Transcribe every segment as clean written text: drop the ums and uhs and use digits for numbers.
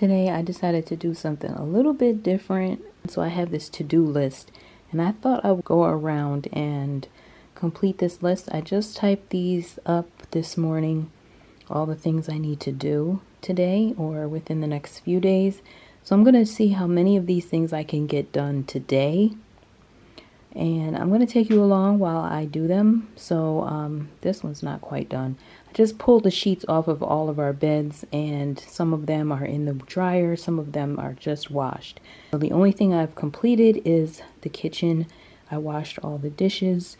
Today I decided to do something a little bit different. So I have this to-do list and I thought I would go around and complete this list. I just typed these up this morning, all the things I need to do today or within the next few days. So I'm going to see how many of these things I can get done today. And I'm going to take you along while I do them. So this one's not quite done. I just pulled the sheets off of all of our beds, and some of them are in the dryer, some of them are just washed. So the only thing I've completed is the kitchen. I washed all the dishes,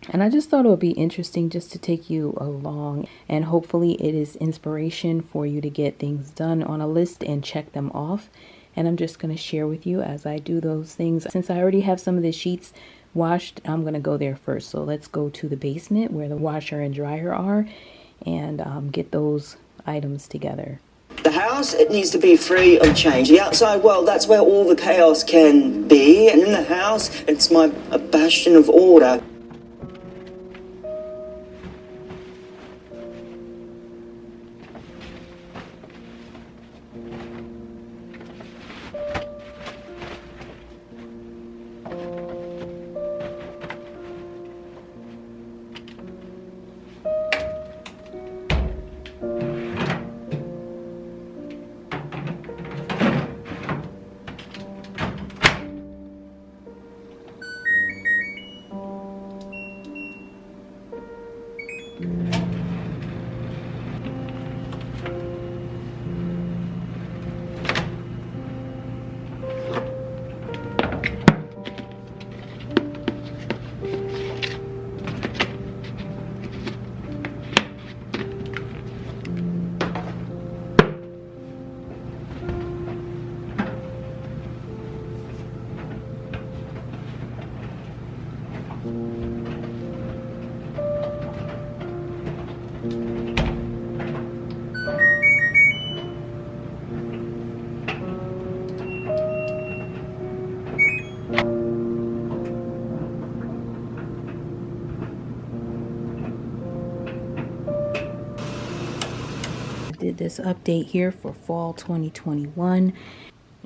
and I just thought it would be interesting just to take you along, and hopefully it is inspiration for you to get things done on a list and check them off. And I'm just going to share with you as I do those things. Since I already have some of the sheets washed, I'm going to go there first. So let's go to the basement where the washer and dryer are and get those items together. The house, it needs to be free of change. The outside world, that's where all the chaos can be. And in the house, it's a bastion of order. Did this update here for fall 2021,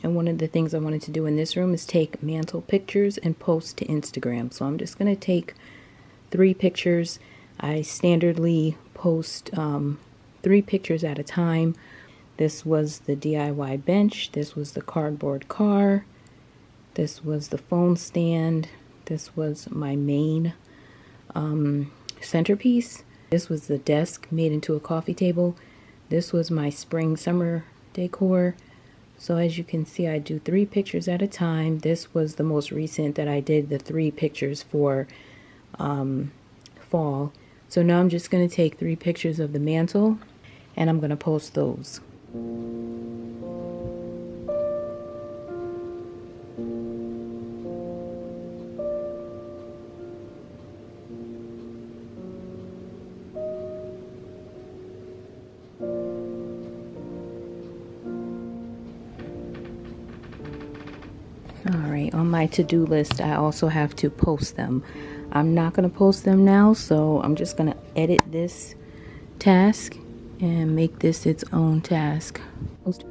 and one of the things I wanted to do in this room is take mantle pictures and post to Instagram. So I'm just going to take 3 pictures. I standardly post 3 pictures at a time. This was the DIY bench, this was the cardboard car, this was the phone stand, this was my main centerpiece, this was the desk made into a coffee table. This was my spring summer decor. So as you can see, I do 3 pictures at a time. This was the most recent that I did, the 3 pictures for fall. So now I'm just going to take 3 pictures of the mantle and I'm going to post those. Alright, on my to-do list, I also have to post them. I'm not going to post them now, so I'm just going to edit this task and make this its own task. Post.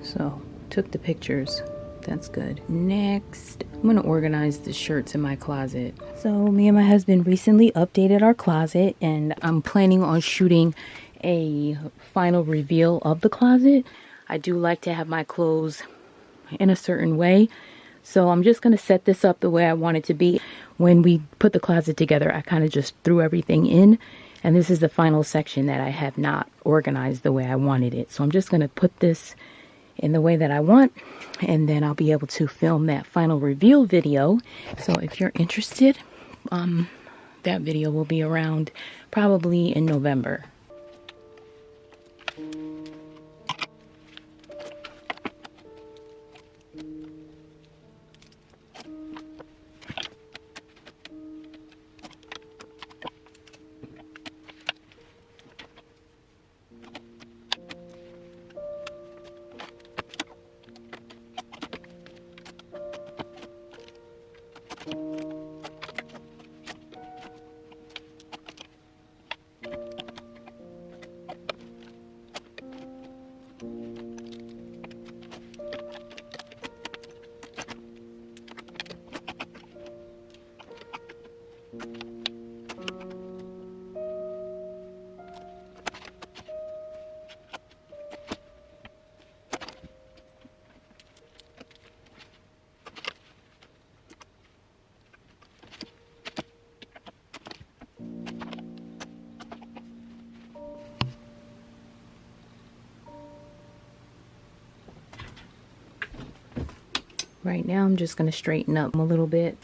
So, took the pictures. That's good. Next, I'm going to organize the shirts in my closet. So, me and my husband recently updated our closet, and I'm planning on shooting a final reveal of the closet. I do like to have my clothes in a certain way, so I'm just going to set this up the way I want it to be. When we put the closet together, I kind of just threw everything in, and this is the final section that I have not organized the way I wanted it. So I'm just going to put this in the way that I want, and then I'll be able to film that final reveal video. So if you're interested, that video will be around probably in November. Right now I'm just going to straighten up a little bit.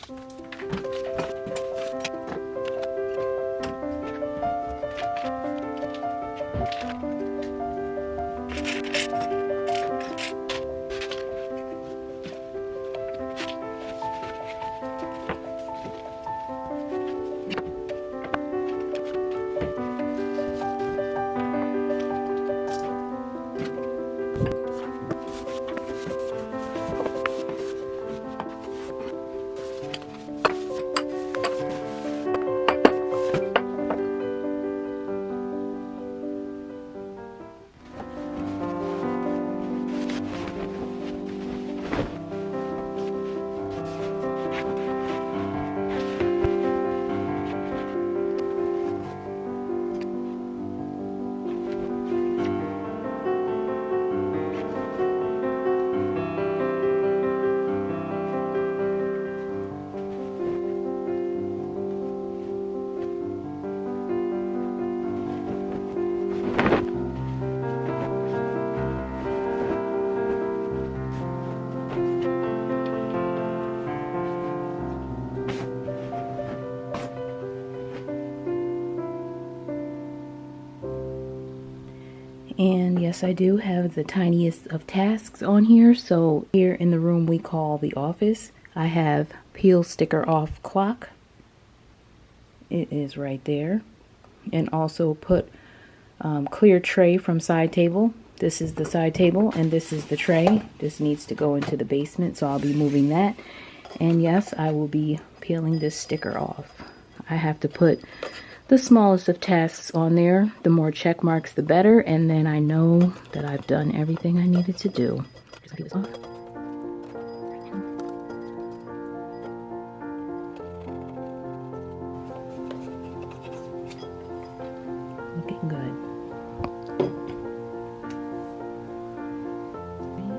And yes, I do have the tiniest of tasks on here. So here in the room we call the office, I have peel sticker off clock. It is right there. And also put clear tray from side table. This is the side table and this is the tray. This needs to go into the basement, so I'll be moving that. And yes, I will be peeling this sticker off. I have to put the smallest of tasks on there. The more check marks, the better. And then I know that I've done everything I needed to do. Just peel this off. Looking good.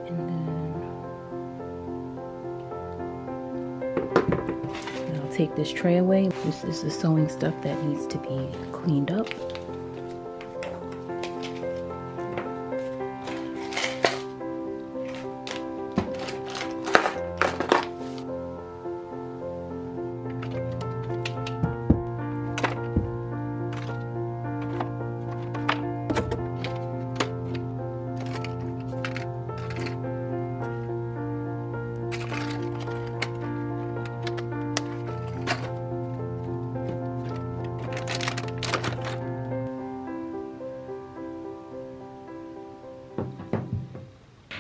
And then I'll take this tray away. This is the sewing stuff that needs to be cleaned up.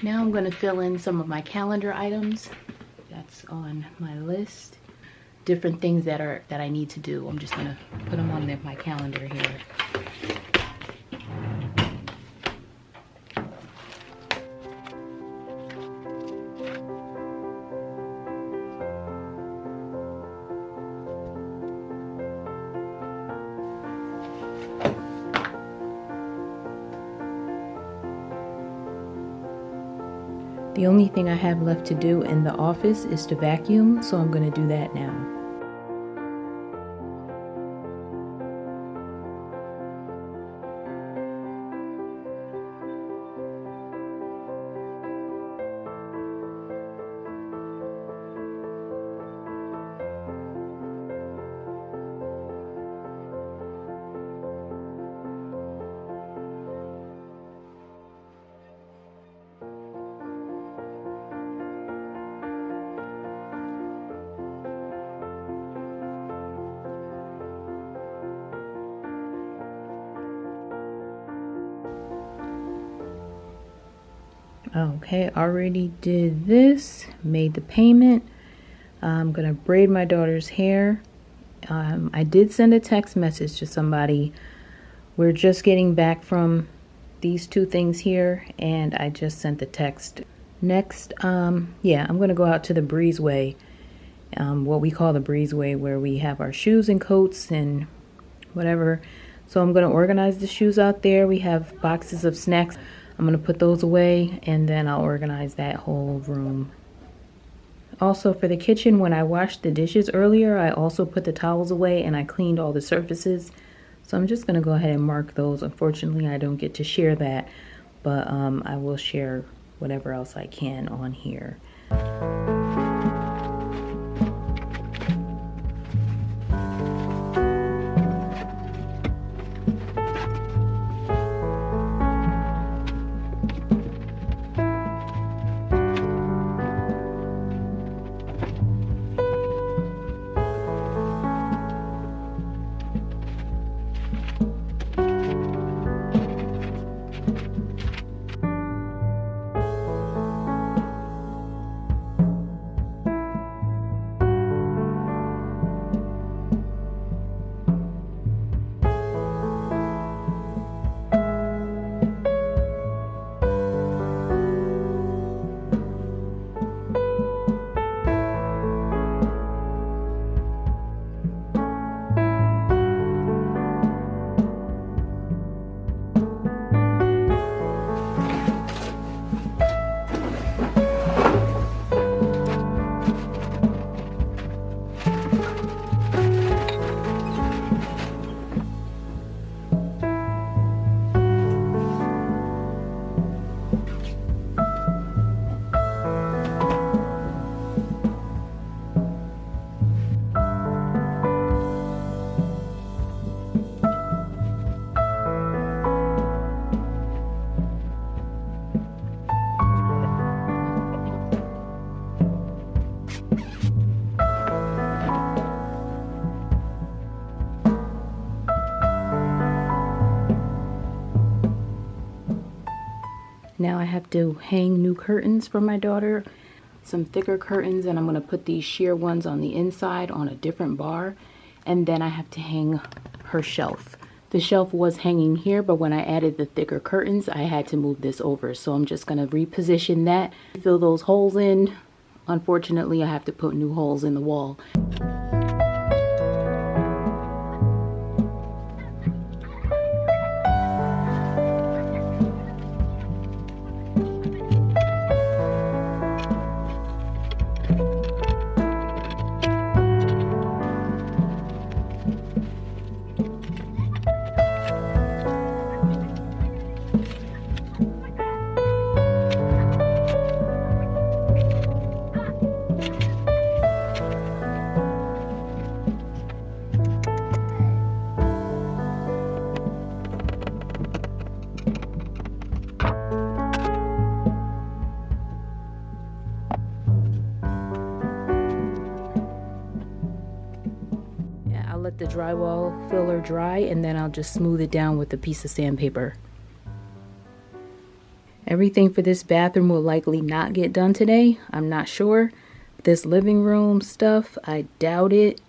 Now I'm going to fill in some of my calendar items that's on my list. Different things that I need to do. I'm just going to put them on my calendar here. The only thing I have left to do in the office is to vacuum, so I'm going to do that now. Okay, already did this, made the payment. I'm gonna braid my daughter's hair. I did send a text message to somebody. We're just getting back from these two things here, and I just sent the text. Next, yeah, I'm gonna go out to the breezeway, what we call the breezeway, where we have our shoes and coats and whatever. So I'm gonna organize the shoes out there. We have boxes of snacks. I'm going to put those away, and then I'll organize that whole room. Also for the kitchen, when I washed the dishes earlier, I also put the towels away and I cleaned all the surfaces. So I'm just going to go ahead and mark those. Unfortunately, I don't get to share that, but I will share whatever else I can on here. Now I have to hang new curtains for my daughter. Some thicker curtains, and I'm going to put these sheer ones on the inside on a different bar. And then I have to hang her shelf. The shelf was hanging here, but when I added the thicker curtains, I had to move this over. So I'm just going to reposition that, fill those holes in. Unfortunately, I have to put new holes in the wall. I'll let the drywall filler dry, and then I'll just smooth it down with a piece of sandpaper. Everything for this bathroom will likely not get done today. I'm not sure. This living room stuff, I doubt it.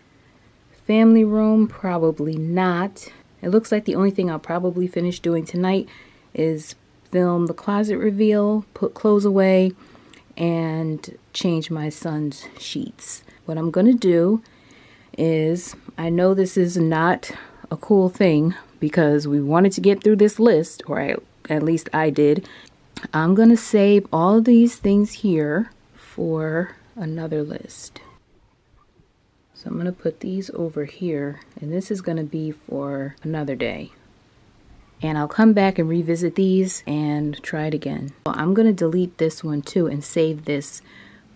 Family room, probably not. It looks like the only thing I'll probably finish doing tonight is film the closet reveal, put clothes away, and change my son's sheets. What I'm gonna do is, I know this is not a cool thing because we wanted to get through this list, or at least I did. I'm gonna save all of these things here for another list. So I'm gonna put these over here, and this is gonna be for another day. And I'll come back and revisit these and try it again. Well, I'm gonna delete this one too and save this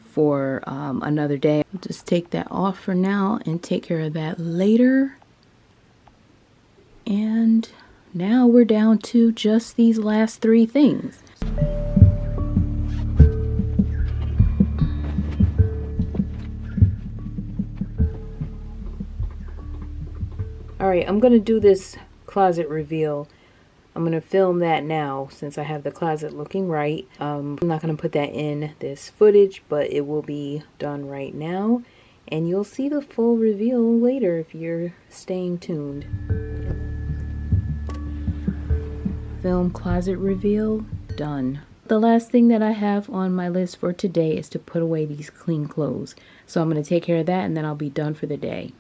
for another day. I'll just take that off for now and take care of that later. And now we're down to just these last three things. All right, I'm gonna do this closet reveal. I'm gonna film that now since I have the closet looking right. I'm not gonna put that in this footage, but it will be done right now. And you'll see the full reveal later if you're staying tuned. Film closet reveal, done. The last thing that I have on my list for today is to put away these clean clothes. So I'm gonna take care of that and then I'll be done for the day.